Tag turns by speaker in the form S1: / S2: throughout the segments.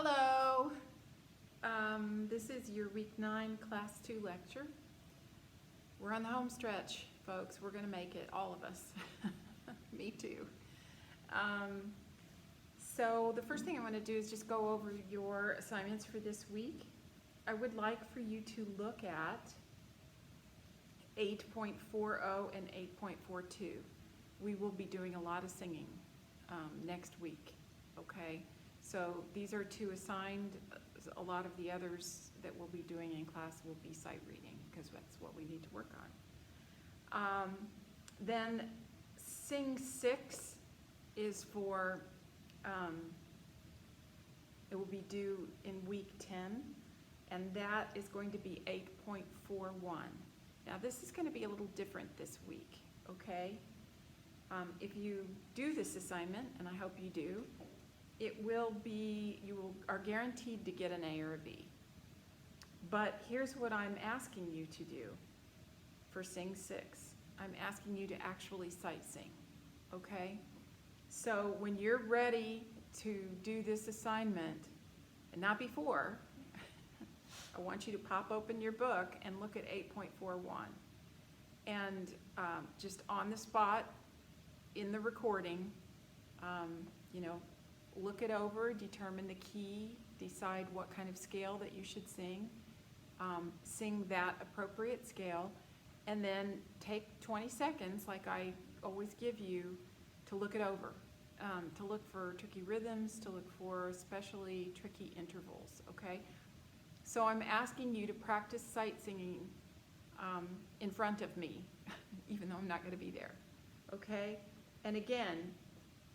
S1: Hello. This is your week 9 class 2 lecture. We're on the home stretch, folks. We're going to make it, all of us. Me too. So the first thing I want to do is just go over your assignments for this week. I would like for you to look at 8.40 and 8.42. We will be doing a lot of singing next week, okay? So these are two assigned. A lot of the others that we'll be doing in class will be sight reading because that's what we need to work on. Then Sing 6 is for, it will be due in week 10, and that is going to be 8.41. Now this is going to be a little different this week, okay? If you do this assignment, and I hope you do, it will be, you are guaranteed to get an A or a B. But here's what I'm asking you to do for Sing 6. I'm asking you to actually sight sing, okay? So when you're ready to do this assignment, and not before, I want you to pop open your book and look at 8.41. And just on the spot, in the recording, look it over, determine the key, decide what kind of scale that you should sing, sing that appropriate scale, and then take 20 seconds, like I always give you, to look it over, to look for tricky rhythms, to look for especially tricky intervals, okay? So I'm asking you to practice sight singing in front of me, even though I'm not going to be there, okay? And again,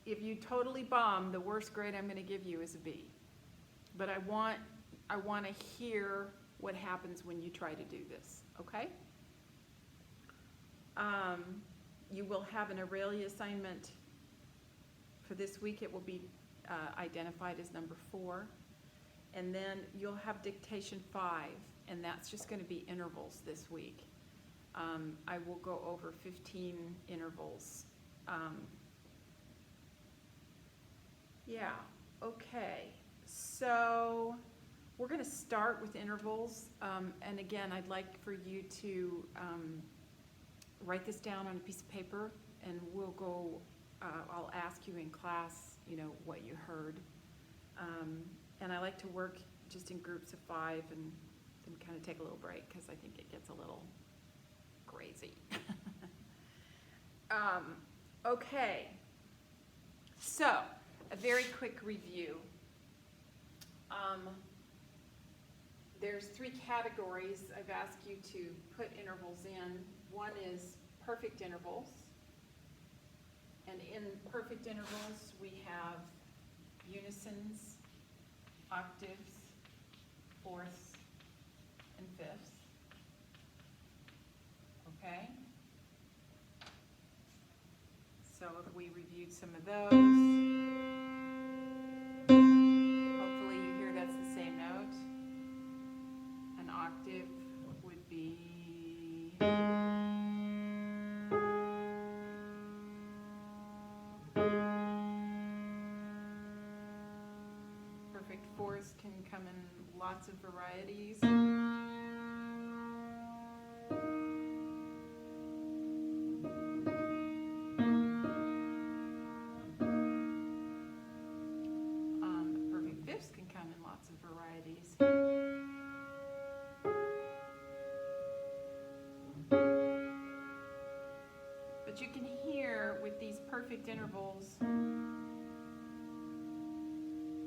S1: if you totally bomb, the worst grade I'm going to give you is a B. But I want to hear what happens when you try to do this, okay? You will have an Aurelia assignment for this week. It will be identified as number 4. And then you'll have dictation 5, and that's just going to be intervals this week. I will go over 15 intervals. Yeah, okay, so we're going to start with intervals, and again, I'd like for you to write this down on a piece of paper, and we'll go, I'll ask you in class, what you heard, and I like to work just in groups of 5 and then kind of take a little break because I think it gets a little crazy. Okay, so a very quick review. There's 3 categories I've asked you to put intervals in. One is perfect intervals. And in perfect intervals, we have unisons, octaves, fourths, and fifths. Okay? So if we reviewed some of those, hopefully you hear that's the same note. An octave would be perfect fourths can come in lots of varieties. Varieties. But you can hear with these perfect intervals,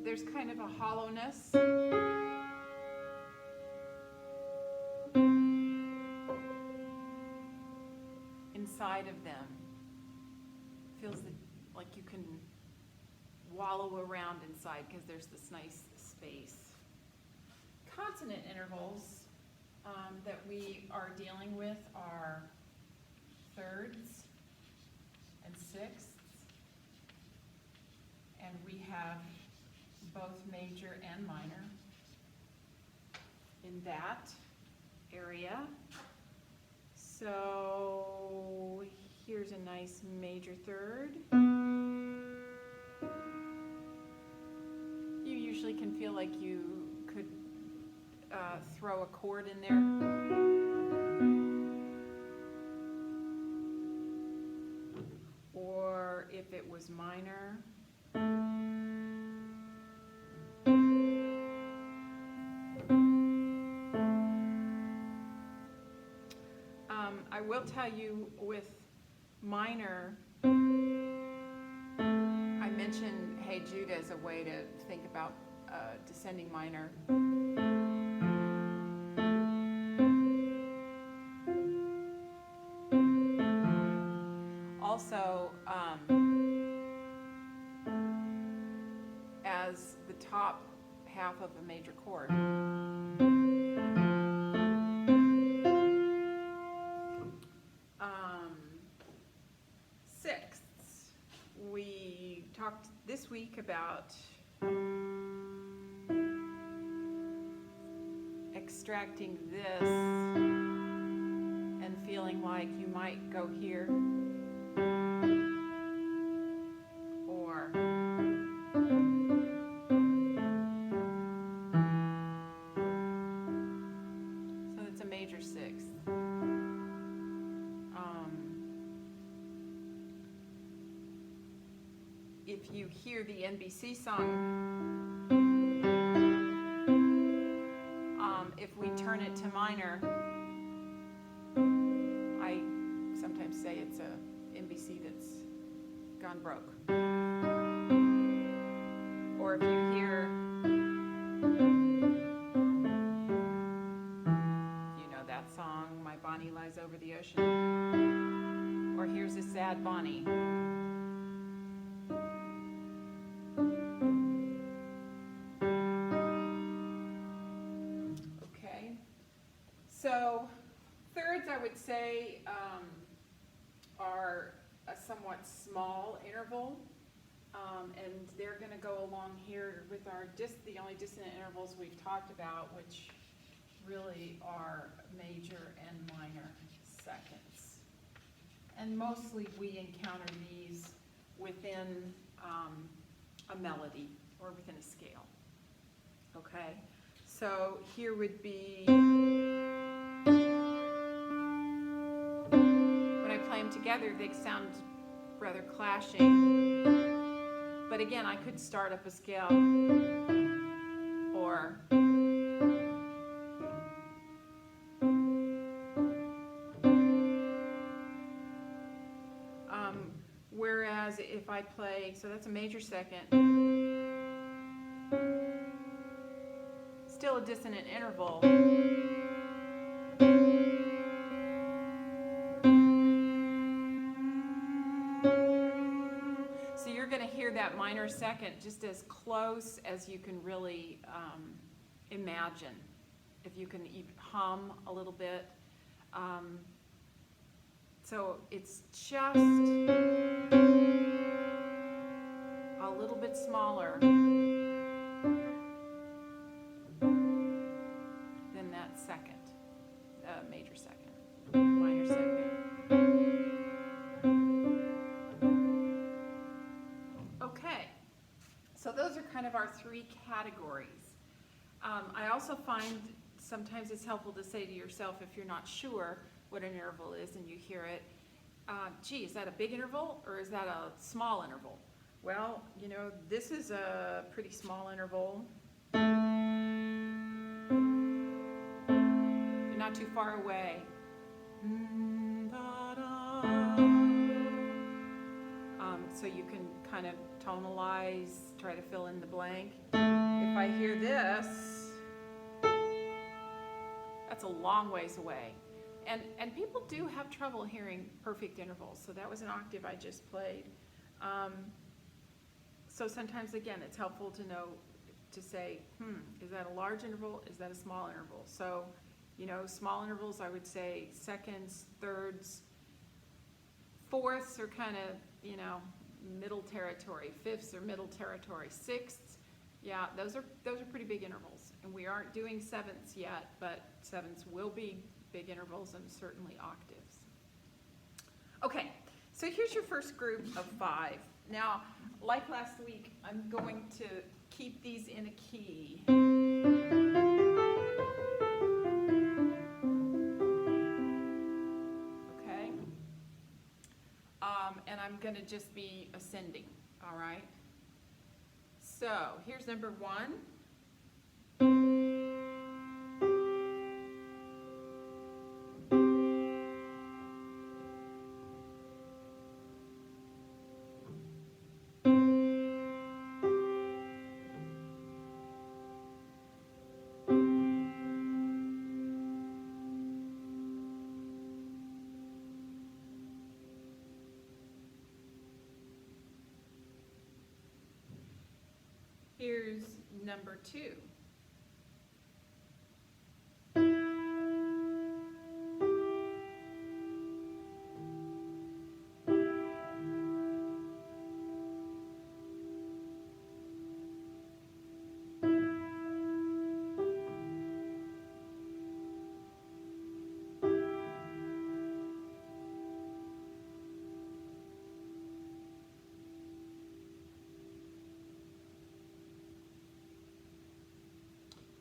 S1: there's kind of a hollowness. Inside of them. Feels like you can wallow around inside because there's this nice space. Consonant intervals that we are dealing with are thirds and sixths, and we have both major and minor in that area. So here's a nice major third. You usually can feel like you could throw a chord in there. Or if it was minor. I will tell you with minor, I mentioned Hey Jude as a way to think about descending minor. Also, as the top half of a major chord. Sixths. We talked this week about extracting this and feeling like you might go here or so that's a major sixth. If you hear the NBC song, if we turn it to minor, I sometimes say it's a NBC that's gone broke. Or if you hear, you know that song, My Bonnie Lies Over the Ocean, or Here's a Sad Bonnie. So thirds, I would say, are a somewhat small interval, and they're going to go along here with our the only dissonant intervals we've talked about, which really are major and minor seconds. And mostly we encounter these within a melody or within a scale. Okay, so here would be. Together they sound rather clashing, but again I could start up a scale or whereas if I play, so that's a major second, still a dissonant interval. That minor second just as close as you can really imagine. If you can even hum a little bit. So it's just a little bit smaller than that second, major second, minor second. So those are kind of our three categories. I also find sometimes it's helpful to say to yourself, if you're not sure what an interval is and you hear it, gee, is that a big interval or is that a small interval? Well, you know, this is a pretty small interval. You're not too far away. So you can kind of tonalize, try to fill in the blank. If I hear this, that's a long ways away. And people do have trouble hearing perfect intervals, so that was an octave I just played. So sometimes, again, it's helpful to know, to say, is that a large interval, is that a small interval? So, you know, small intervals, I would say seconds, thirds, fourths are kind of, you know, middle territory. Fifths are middle territory. Sixths, yeah, those are pretty big intervals. And we aren't doing sevenths yet, but sevenths will be big intervals and certainly octaves. Okay, so here's your first group of 5. Now, like last week, I'm going to keep these in a key. Okay? And I'm going to just be ascending, all right? So here's number 1. Here's number 2.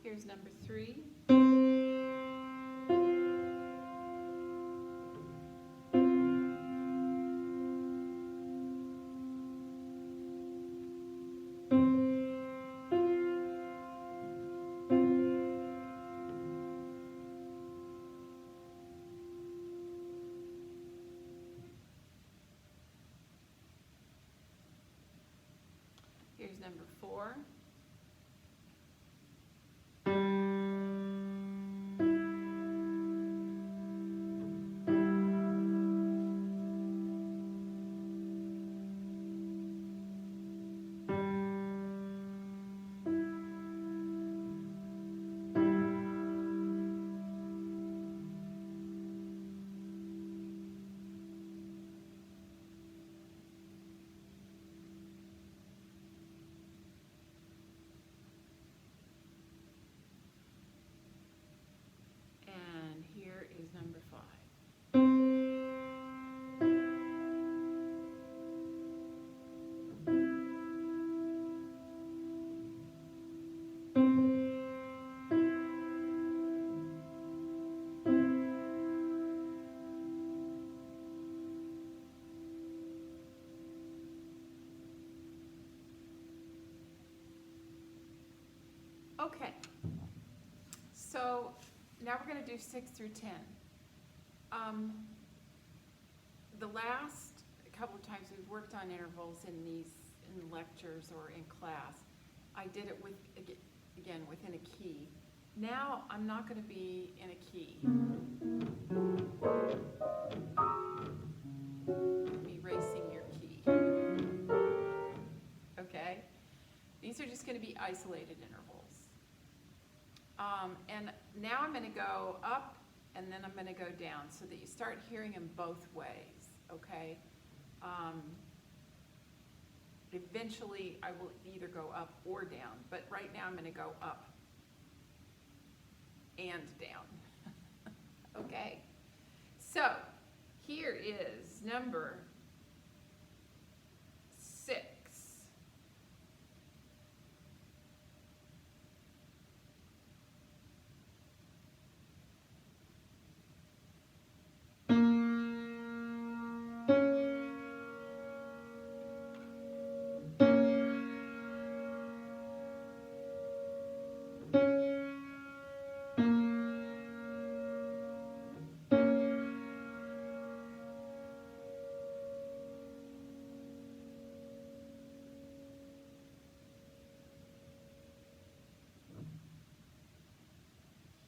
S1: Here's number 3. Here's number 4. And here is number 5. Okay, so now we're going to do 6 through 10. The last couple of times we've worked on intervals in lectures or in class, I did it with, again, within a key. Now I'm not going to be in a key. I'm erasing your key. Okay? These are just going to be isolated intervals. And now I'm going to go up and then I'm going to go down so that you start hearing them both ways, okay? Eventually I will either go up or down, but right now I'm going to go up and down, okay? So here is number 6.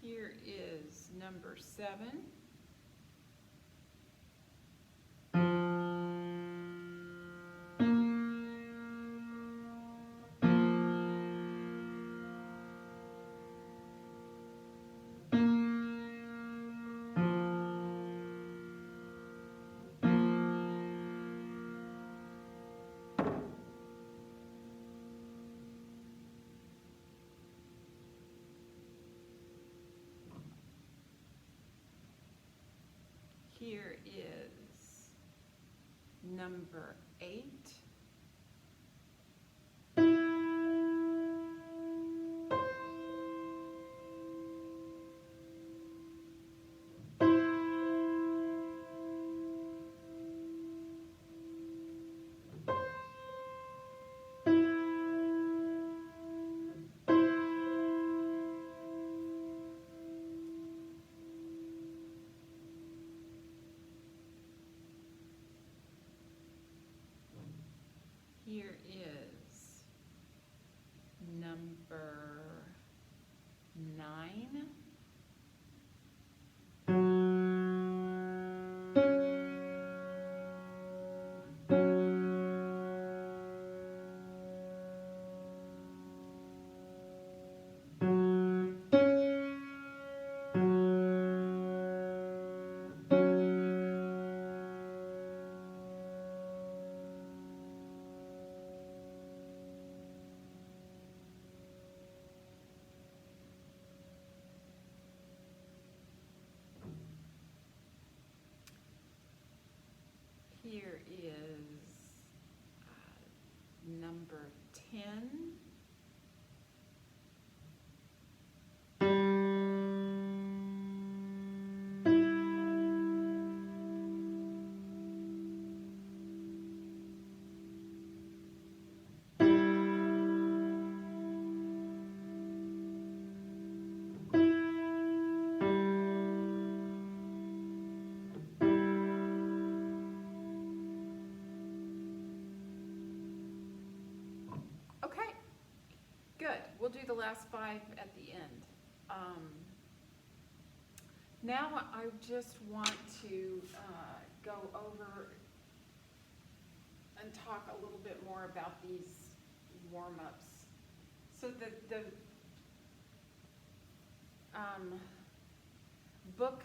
S1: Here is number 7. Here is number 8. 10. Okay, good. We'll do the last 5 at the end. Now I just want to go over and talk a little bit more about these warm-ups. So the book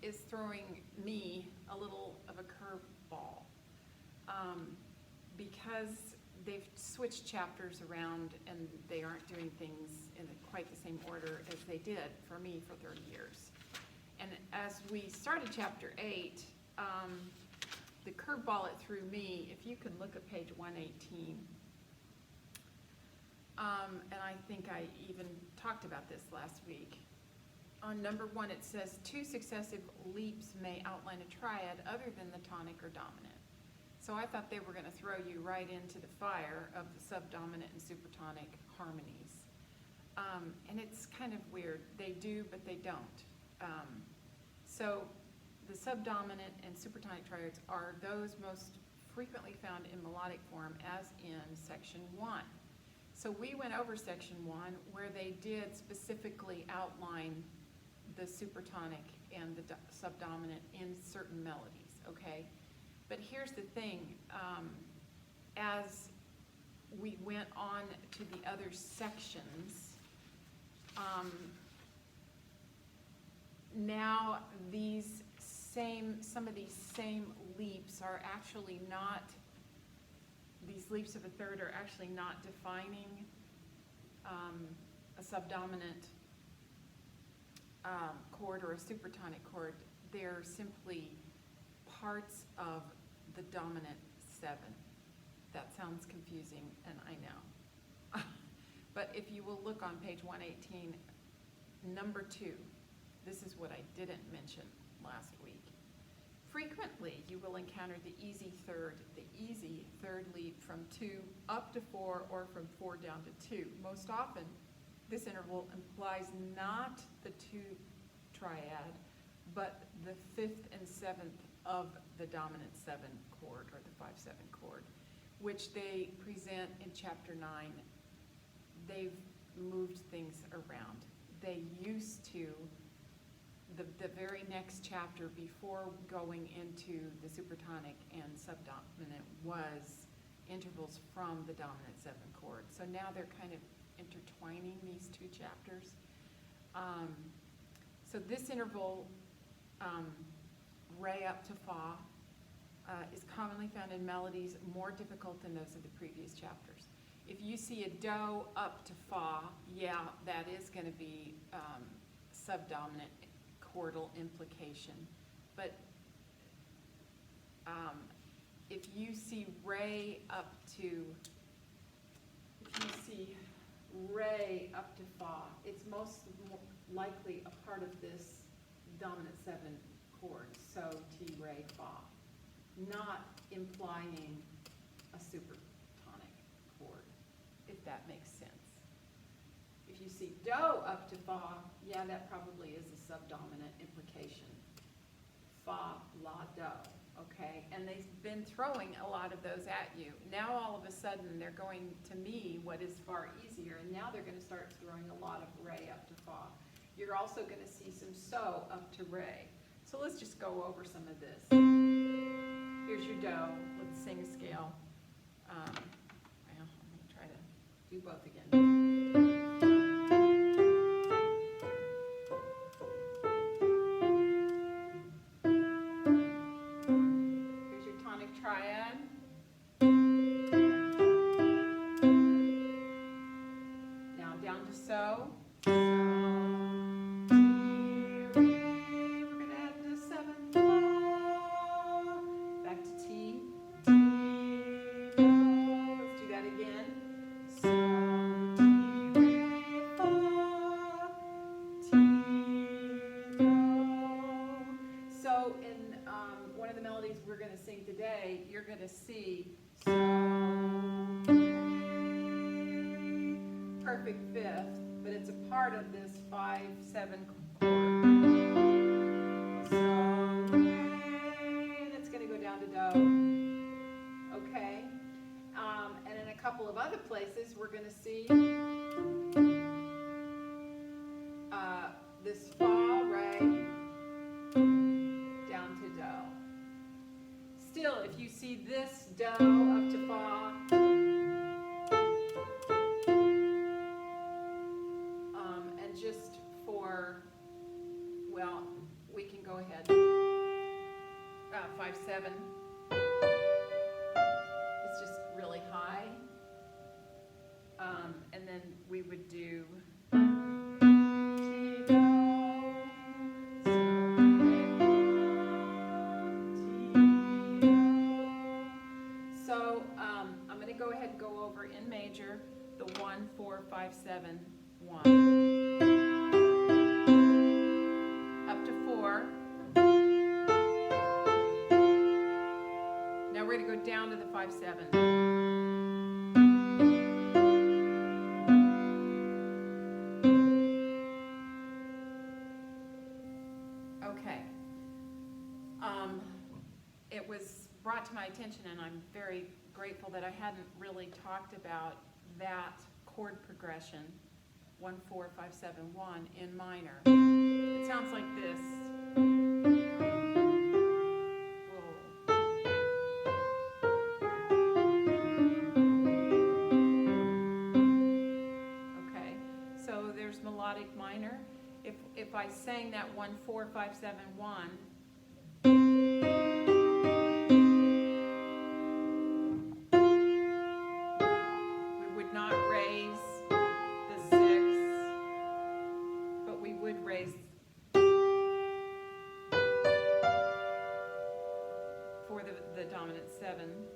S1: is throwing me a little of a curveball because they've switched chapters around and they aren't doing things in quite the same order as they did for me for 30 years. And as we started chapter 8, the curveball it threw me, if you can look at page 118, and I think I even talked about this last week. On number 1, it says 2 successive leaps may outline a triad other than the tonic or dominant. So I thought they were going to throw you right into the fire of the subdominant and supertonic harmonies. And it's kind of weird. They do, but they don't. So the subdominant and supertonic triads are those most frequently found in melodic form, as in section 1. So we went over section 1 where they did specifically outline the supertonic and the subdominant in certain melodies, okay? But here's the thing, as we went on to the other sections, now some of these same leaps are actually not, these leaps of a third are actually not defining a subdominant chord or a supertonic chord. They're simply parts of the dominant 7. That sounds confusing, and I know. But if you will look on page 118, number 2, this is what I didn't mention last week. Frequently, you will encounter the easy third leap from 2 up to 4 or from 4 down to 2. Most often, this interval implies not the 2 triad, but the 5th and 7th of the dominant 7 chord or the 5/7 chord, which they present in chapter 9. They've moved things around. They used to, the very next chapter before going into the supertonic and subdominant was intervals from the dominant 7 chord. So now they're kind of intertwining these 2 chapters. So this interval, re up to fa, is commonly found in melodies more difficult than those of the previous chapters. If you see a do up to fa, yeah, that is going to be subdominant chordal implication. But if you see re up to fa, it's most likely a part of this dominant 7 chord, so T, re, fa, not implying a supertonic chord, if that makes sense. If you see do up to fa, yeah, that probably is a subdominant implication. Fa, la, do, okay? And they've been throwing a lot of those at you. Now all of a sudden they're going to me what is far easier, and now they're going to start throwing a lot of re up to fa. You're also going to see some so up to re. So let's just go over some of this. Here's your do. Let's sing a scale. Well, I'm going to try to do both again. Here's your tonic triad. Now down to so. perfect fifth, but it's a part of this 5/7 chord. So, and it's going to go down to do. Okay? And in a couple of other places, we're going to see this fa, re, down to do. Still, if you see this do up to fa, and just for, well, we can go ahead. 5/7. It's just really high. And then we would do Ti, do, so I'm going to go ahead and go over in major the 1, 4, 5, 7, 1. Up to 4. Now we're going to go down to the 5/7. Okay. It was brought to my attention, and I'm very grateful that I hadn't really talked about that chord progression, 1, 4, 5, 7, 1 in minor. It sounds like this. Okay, so there's melodic minor. If I sang that 1, 4, 5, 7, 1, we would not raise the 6, but we would raise for the dominant 7.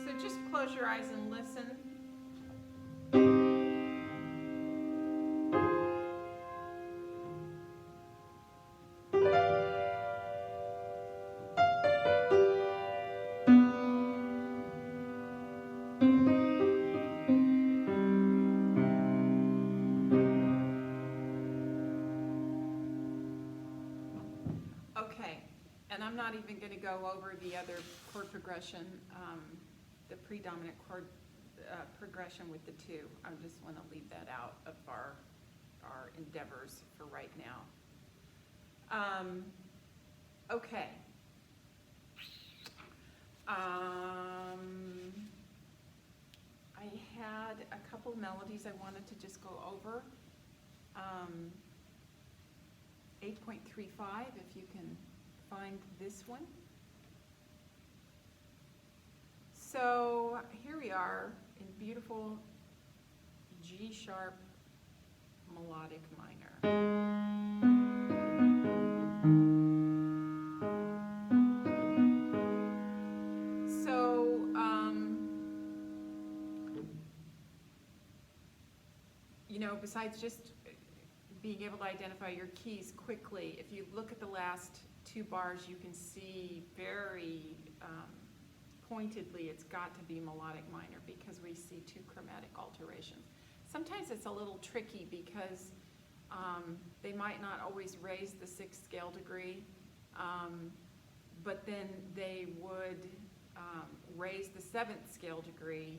S1: So just close your eyes and listen. Okay, and I'm not even going to go over the other chord progression, the predominant chord progression with the 2. I just want to leave that out of our endeavors for right now. Okay. I had a couple melodies I wanted to just go over. 8.35, if you can find this one. So here we are in beautiful G sharp melodic minor. So you know, besides just being able to identify your keys quickly, if you look at the last 2 bars, you can see very pointedly it's got to be melodic minor because we see 2 chromatic alterations. Sometimes it's a little tricky because they might not always raise the 6th scale degree, but then they would raise the 7th scale degree,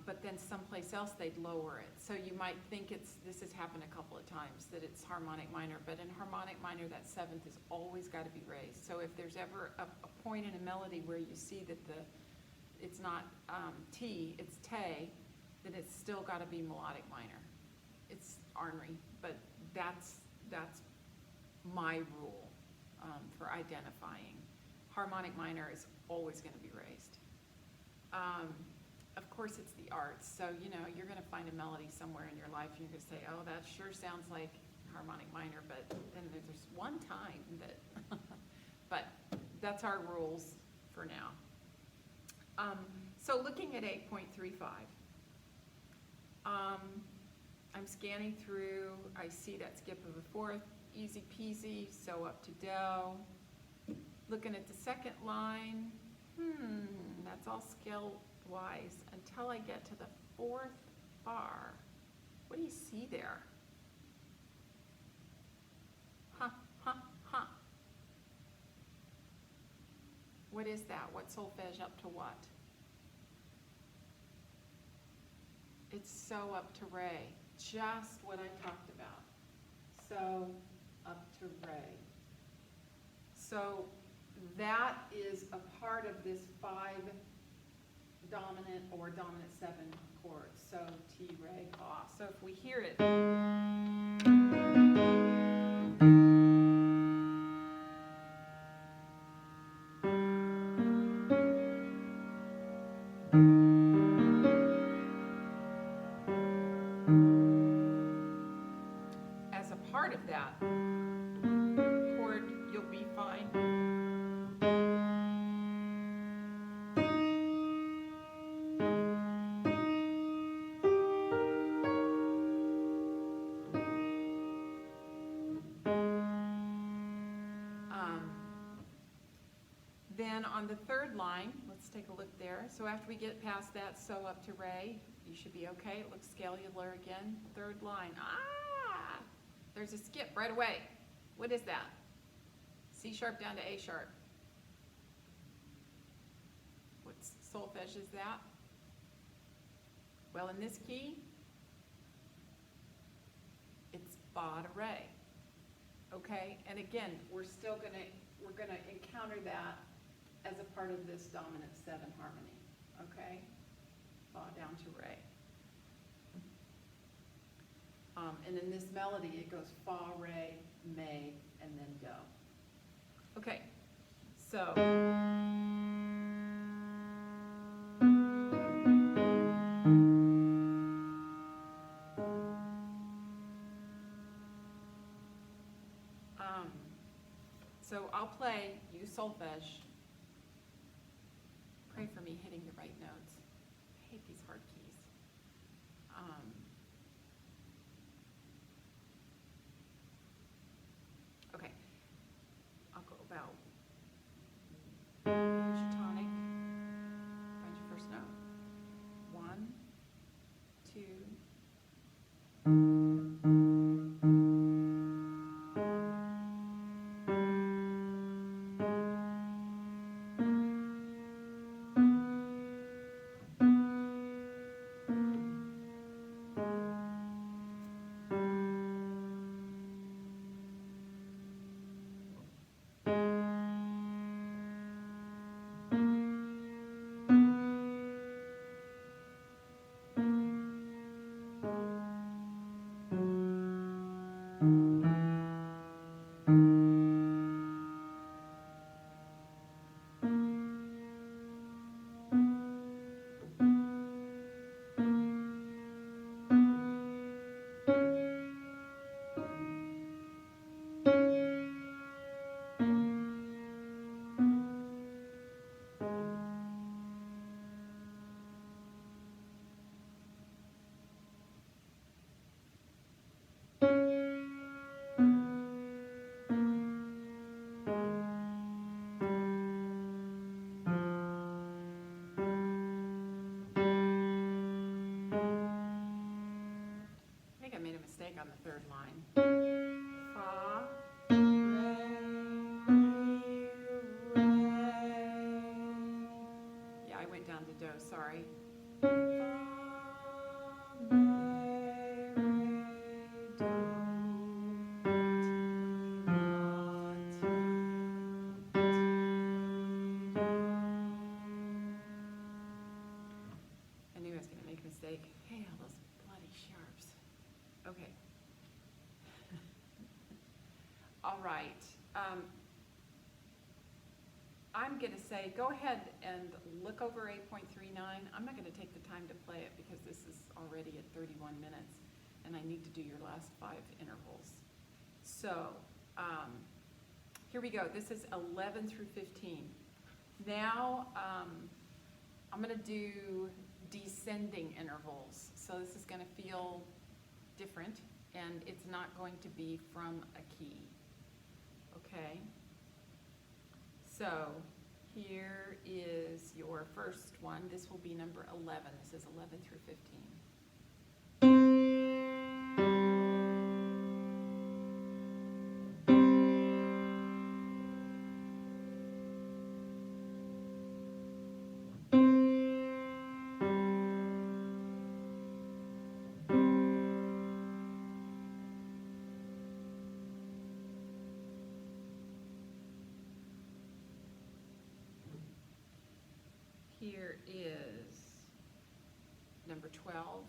S1: but then someplace else they'd lower it. So you might think this has happened a couple of times, that it's harmonic minor, but in harmonic minor that 7th has always got to be raised. So if there's ever a point in a melody where you see that it's not T, it's te, then it's still got to be melodic minor. It's ornery, but that's my rule for identifying. Harmonic minor is always going to be raised. Of course, it's the arts, so you know you're going to find a melody somewhere in your life, and you're going to say, "Oh, that sure sounds like harmonic minor," but then there's one time that. But that's our rules for now. So looking at 8.35, I'm scanning through. I see that skip of a 4th, easy peasy. So up to do. Looking at the 2nd line. all scale-wise until I get to the fourth bar. What do you see there? Huh, huh, huh. What is that? What solfege up to what? It's so up to re. Just what I talked about. So up to re. So that is a part of this 5 dominant or dominant 7 chord. So T, re, fa. So if we hear it. As a part of that chord, you'll be fine. Then on the third line, let's take a look there. So after we get past that, so up to re, you should be okay. It looks scalular again. Third line, there's a skip right away. What is that? C sharp down to A sharp. What solfege is that? Well, in this key, it's fa to re. Okay, and again, we're gonna encounter that as a part of this dominant 7 harmony. Okay, fa down to re. And in this melody, it goes fa, re, me, and then do. Okay, so. So I'll play you solfege. Pray for me hitting the right notes. I hate these hard keys. Okay, I'll go about. Here's your tonic. Find your first note. 1, 2. On the third line. Fa, re, re. Yeah, I went down to do, sorry. Fa, re, do, ti, la, ti, ti, do. I knew I was going to make a mistake. Hey, all those bloody sharps. Okay. All right. I'm going to say go ahead and look over 8.39. I'm not going to take the time to play it because this is already at 31 minutes and I need to do your last 5 intervals. So here we go. This is 11 through 15. Now I'm going to do descending intervals. So this is going to feel different and it's not going to be from a key. Okay, so Here is your first one. This will be number 11. This is 11 through 15. Here is number 12.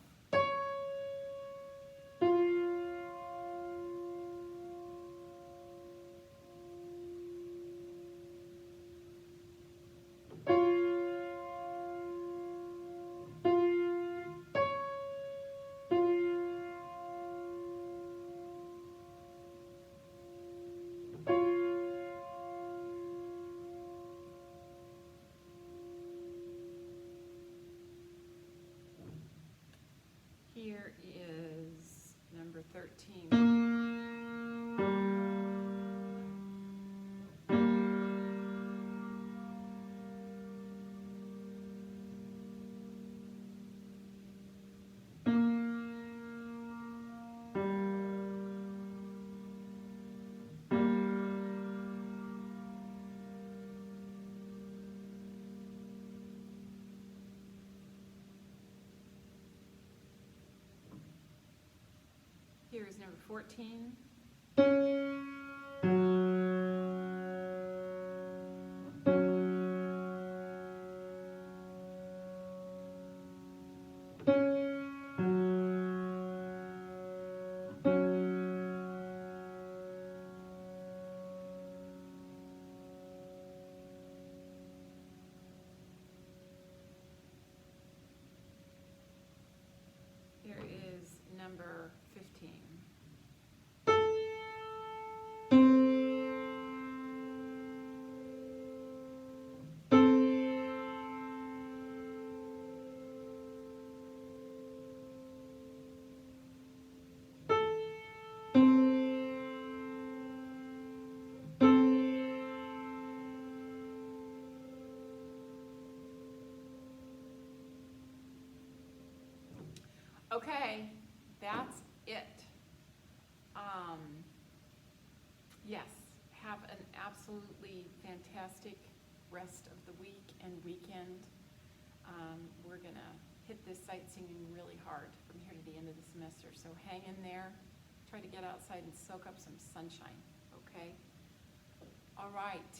S1: Here is number 13. Here is number 14. Here is number 15. Okay, that's it. Yes, have an absolutely fantastic rest of the week and weekend. We're gonna hit this sightseeing really hard from here to the end of the semester, so hang in there. Try to get outside and soak up some sunshine, okay? All right.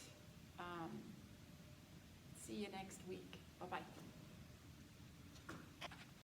S1: See you next week. Bye-bye.